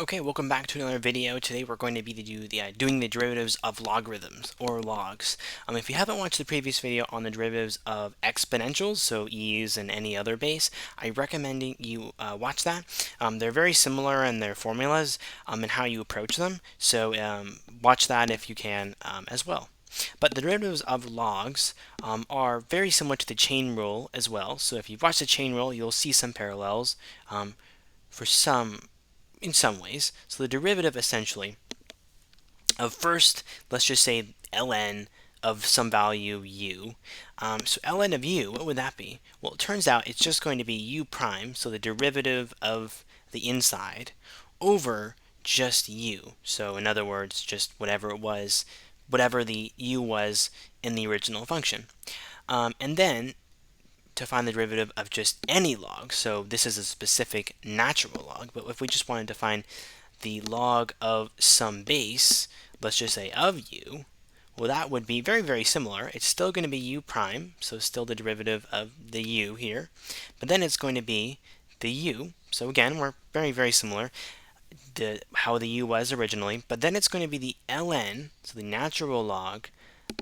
Okay, welcome back to another video. Today we're going to be doing the derivatives of logarithms, or logs. If you haven't watched the previous video on the derivatives of exponentials, so e's and any other base, I recommend you watch that. They're very similar in their formulas and how you approach them, so watch that if you can as well. But the derivatives of logs are very similar to the chain rule as well. So if you've watched the chain rule, you'll see some parallels for in some ways. So the derivative essentially of first, let's just say ln of some value u. So ln of u, what would that be? Well, it turns out it's just going to be u prime, so the derivative of the inside, over just u. So in other words, just whatever it was, whatever the u was in the original function. And then to find the derivative of just any log, so this is a specific natural log, but if we just wanted to find the log of some base, let's just say of u, well, that would be very, very similar. It's still going to be u prime, so still the derivative of the u here, but then it's going to be the u, so again, we're very, very similar to how the u was originally, but then it's going to be the ln, so the natural log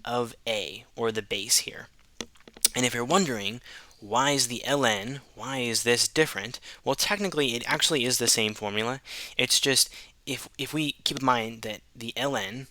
of a, or the base here. And if you're wondering, why is the ln, why is this different? Well, technically, it actually is the same formula. It's just, if we keep in mind that the ln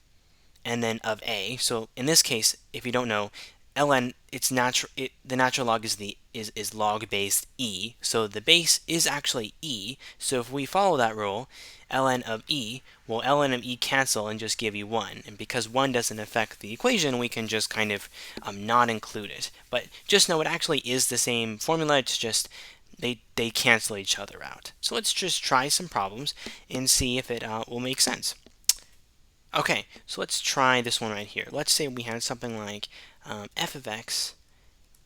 and then of a, so in this case, if you don't know, ln, the natural log is log based e, so the base is actually e. So if we follow that rule, ln of e, well, ln of e cancel and just give you 1. And because 1 doesn't affect the equation, we can just kind of not include it. But just know it actually is the same formula, it's just they cancel each other out. So let's just try some problems and see if it will make sense. Okay, so let's try this one right here. Let's say we had something like f of x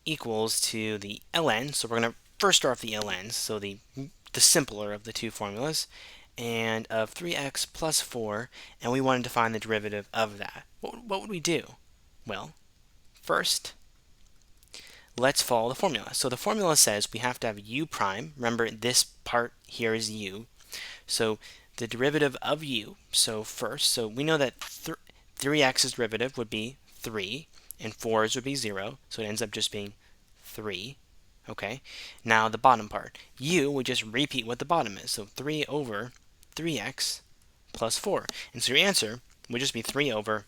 equals to the ln, so we're going to first start with the ln, so the simpler of the two formulas, and of 3x plus 4, and we wanted to find the derivative of that. What would we do? Well, first, let's follow the formula. So the formula says we have to have u prime. Remember, this part here is u. So the derivative of u, so we know that 3x's derivative would be 3, and 4's would be 0, so it ends up just being 3. Okay, now the bottom part. U would just repeat what the bottom is, so 3 over 3x plus 4. And so your answer would just be 3 over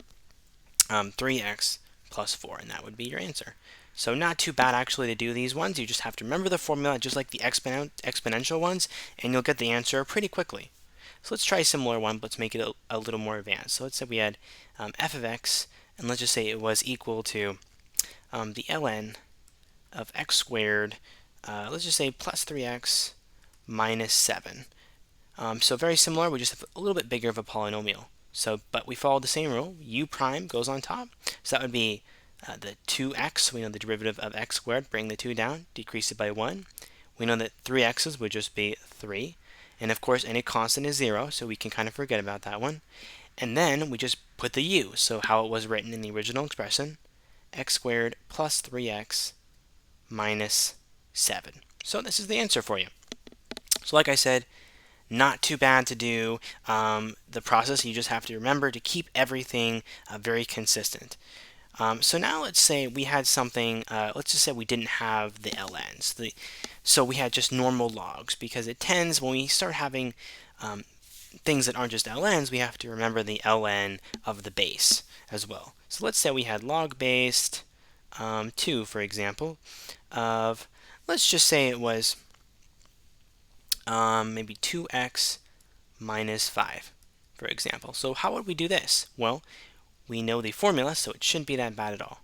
3x plus 4, and that would be your answer. So not too bad actually to do these ones. You just have to remember the formula just like the exponential ones, and you'll get the answer pretty quickly. So let's try a similar one, but let's make it a little more advanced. So let's say we had f of x, and let's just say it was equal to the ln of x squared, let's just say plus 3x minus 7. So very similar, we just have a little bit bigger of a polynomial. So, but we follow the same rule. U prime goes on top, so that would be the 2x. We know the derivative of x squared, bring the 2 down, decrease it by 1. We know that 3x's would just be 3. And of course, any constant is 0, so we can kind of forget about that one. And then we just put the u, so how it was written in the original expression, x squared plus 3x minus 7. So this is the answer for you. So like I said, not too bad to do the process. You just have to remember to keep everything very consistent. So now let's say we had something, let's just say we didn't have the ln's. So we had just normal logs, because it tends, when we start having things that aren't just ln's, we have to remember the ln of the base as well. So let's say we had log based 2, for example, of, let's just say it was maybe 2x minus 5, for example. So how would we do this? Well, we know the formula, so it shouldn't be that bad at all.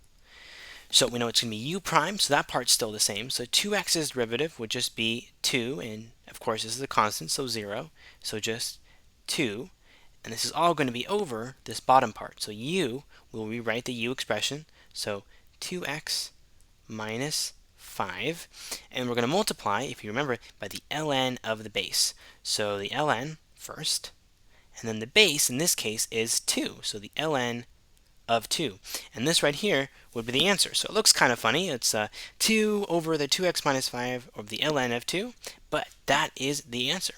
So we know it's going to be u prime, so that part's still the same. So 2x's derivative would just be 2, and of course this is a constant, so 0. So just 2, and this is all going to be over this bottom part. So u, we'll rewrite the u expression, so 2x minus 5, and we're going to multiply, if you remember, by the ln of the base. So the ln first, and then the base in this case is 2, so the ln of 2. And this right here would be the answer. So it looks kind of funny. It's 2 over the 2x minus 5 over the ln of 2, but that is the answer.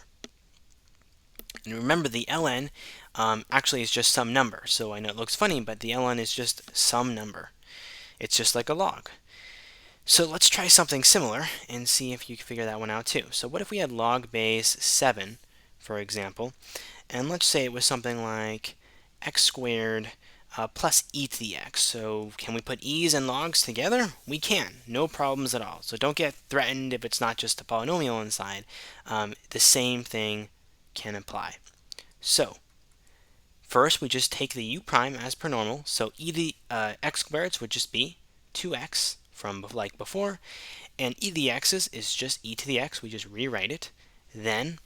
And remember, the ln actually is just some number. So I know it looks funny, but the ln is just some number. It's just like a log. So let's try something similar and see if you can figure that one out too. So what if we had log base 7, for example, and let's say it was something like x squared plus e to the x. So can we put e's and logs together? We can, no problems at all. So don't get threatened if it's not just a polynomial inside. The same thing can apply. So first we just take the u prime as per normal. So e to the x squareds would just be 2x from like before, and e to the x's is just e to the x. We just rewrite it. Then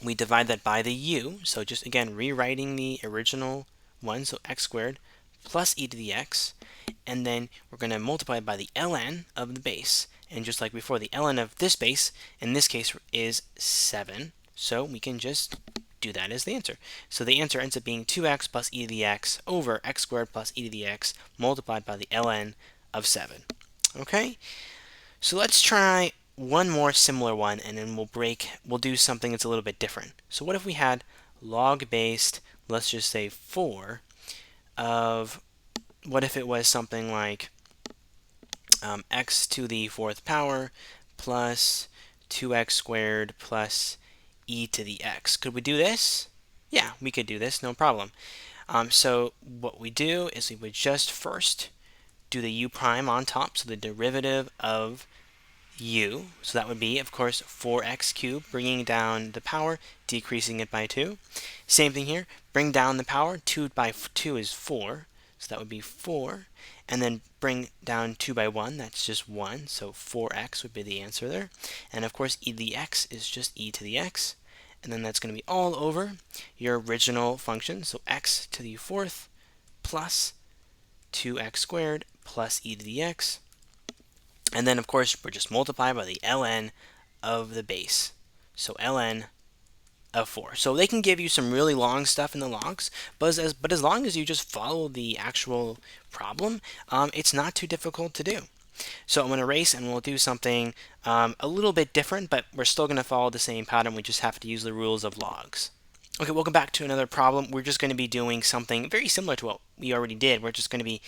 we divide that by the u, so just again rewriting the original one, so x squared plus e to the x, and then we're going to multiply by the ln of the base. And just like before, the ln of this base in this case is 7, so we can just do that as the answer. So the answer ends up being 2x plus e to the x over x squared plus e to the x multiplied by the ln of 7. Okay, so let's try one more similar one, and then we'll do something that's a little bit different. So what if we had log based, let's just say 4 of, what if it was something like x to the 4th power plus 2x squared plus e to the x. Could we do this? Yeah, we could do this, no problem. So what we do is we would just first do the u prime on top, so the derivative of u. So that would be, of course, 4x cubed, bringing down the power, decreasing it by 2. Same thing here, bring down the power, 2 by 2 is 4, so that would be 4. And then bring down 2 by 1, that's just 1, so 4x would be the answer there. And of course, e to the x is just e to the x. And then that's going to be all over your original function, so x to the 4th plus 2x squared plus e to the x. And then, of course, we're just multiplied by the ln of the base. So ln of 4. So they can give you some really long stuff in the logs, but as long as you just follow the actual problem, it's not too difficult to do. So I'm going to erase, and we'll do something a little bit different, but we're still going to follow the same pattern. We just have to use the rules of logs. Okay, welcome back to another problem. We're just going to be doing something very similar to what we already did. We're just going to be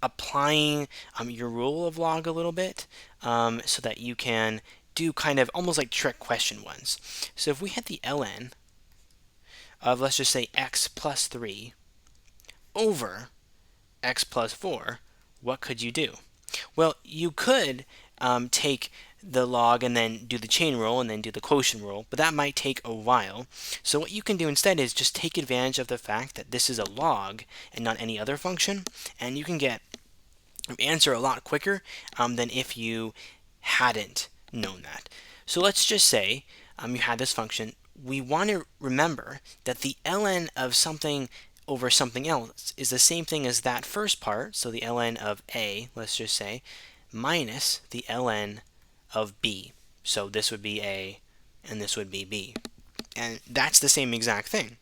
applying your rule of log a little bit so that you can do kind of almost like trick question ones. So if we had the ln of, let's just say, x plus 3 over x plus 4, what could you do? Well, you could take the log and then do the chain rule and then do the quotient rule, but that might take a while. So what you can do instead is just take advantage of the fact that this is a log and not any other function, and you can get an answer a lot quicker than if you hadn't known that. So let's just say you had this function. We want to remember that the ln of something over something else is the same thing as that first part, so the ln of a, let's just say, minus the ln of b. So this would be a, and this would be b. And that's the same exact thing.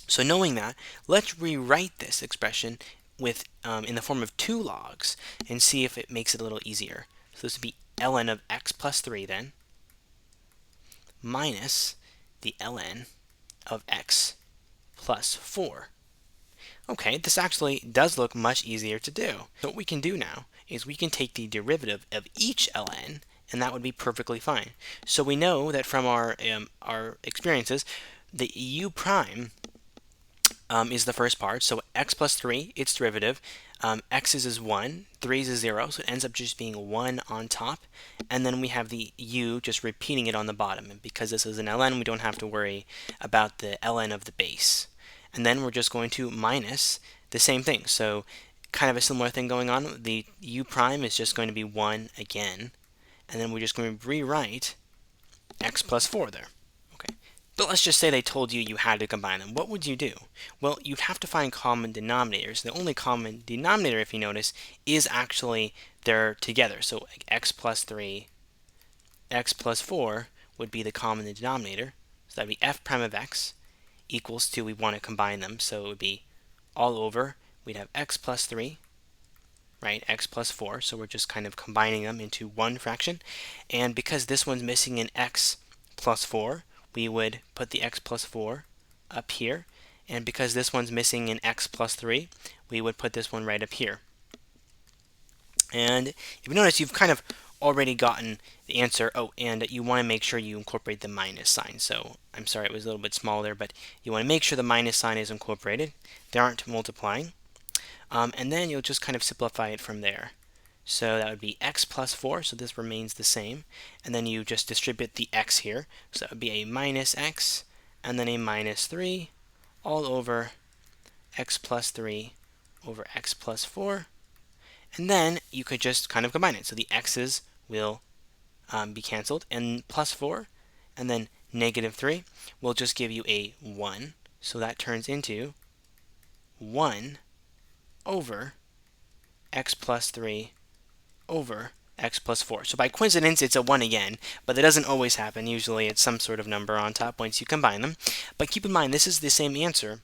So knowing that, let's rewrite this expression with in the form of 2 logs and see if it makes it a little easier. So this would be ln of x plus 3 then, minus the ln of x plus 4. Okay, this actually does look much easier to do. So what we can do now is we can take the derivative of each ln, and that would be perfectly fine. So we know that from our experiences, the u prime is the first part. So x plus 3, its derivative, x's is 1, 3's is 0, so it ends up just being 1 on top. And then we have the u just repeating it on the bottom. And because this is an ln, we don't have to worry about the ln of the base. And then we're just going to minus the same thing. So kind of a similar thing going on. The u prime is just going to be 1 again. And then we're just going to rewrite x plus 4 there. Okay. But let's just say they told you you had to combine them. What would you do? Well, you'd have to find common denominators. The only common denominator, if you notice, is actually they're together. So x plus 3, x plus 4 would be the common denominator. So that would be f prime of x equals to, we want to combine them, so it would be all over, we'd have x plus 3, right, x plus 4, so we're just kind of combining them into one fraction. And because this one's missing an x plus 4, we would put the x plus 4 up here, and because this one's missing an x plus 3, we would put this one right up here. And if you notice, you've kind of already gotten the answer. Oh, and you want to make sure you incorporate the minus sign. So I'm sorry it was a little bit small there, but you want to make sure the minus sign is incorporated. They aren't multiplying. And then you'll just kind of simplify it from there. So that would be x plus 4, so this remains the same. And then you just distribute the x here. So that would be a minus x, and then a minus 3, all over x plus 3 over x plus 4. And then you could just kind of combine it. So the x's will be canceled, and plus 4, and then negative 3 will just give you a 1. So that turns into 1 over x plus 3 over x plus 4. So by coincidence, it's a 1 again, but that doesn't always happen. Usually it's some sort of number on top once you combine them. But keep in mind, this is the same answer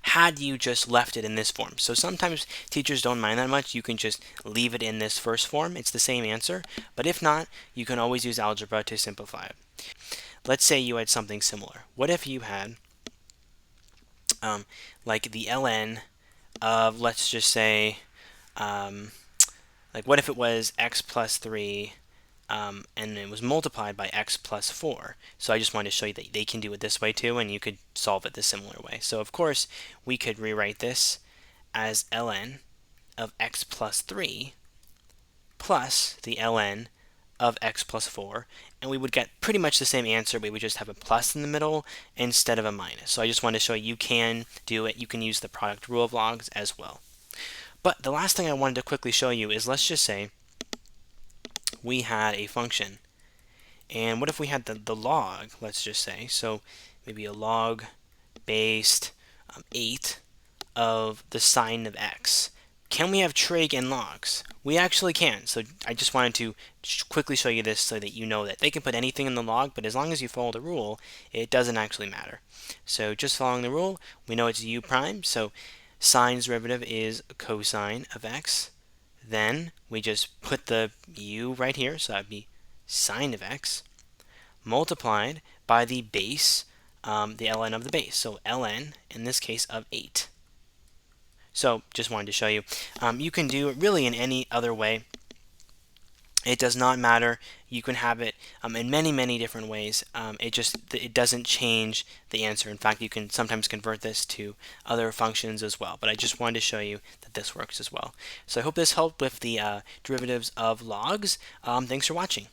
had you just left it in this form. So sometimes teachers don't mind that much. You can just leave it in this first form. It's the same answer. But if not, you can always use algebra to simplify it. Let's say you had something similar. What if you had like the ln of, let's just say, like what if it was x plus 3 and it was multiplied by x plus 4. So I just wanted to show you that they can do it this way too, and you could solve it the similar way. So of course, we could rewrite this as ln of x plus 3 plus the ln of x plus 4, and we would get pretty much the same answer. We would just have a plus in the middle instead of a minus. So I just wanted to show you can do it. You can use the product rule of logs as well. But the last thing I wanted to quickly show you is, let's just say we had a function. And what if we had the log, let's just say, so maybe a log based 8 of the sine of x. Can we have trig in logs? We actually can. So I just wanted to quickly show you this so that you know that they can put anything in the log, but as long as you follow the rule, it doesn't actually matter. So just following the rule, we know it's u prime, so sine's derivative is cosine of x. Then we just put the u right here, so that would be sine of x, multiplied by the base, the ln of the base. So ln, in this case, of 8. So just wanted to show you. You can do it really in any other way. It does not matter. You can have it in many, many different ways. It doesn't change the answer. In fact, you can sometimes convert this to other functions as well. But I just wanted to show you that this works as well. So I hope this helped with the derivatives of logs. Thanks for watching.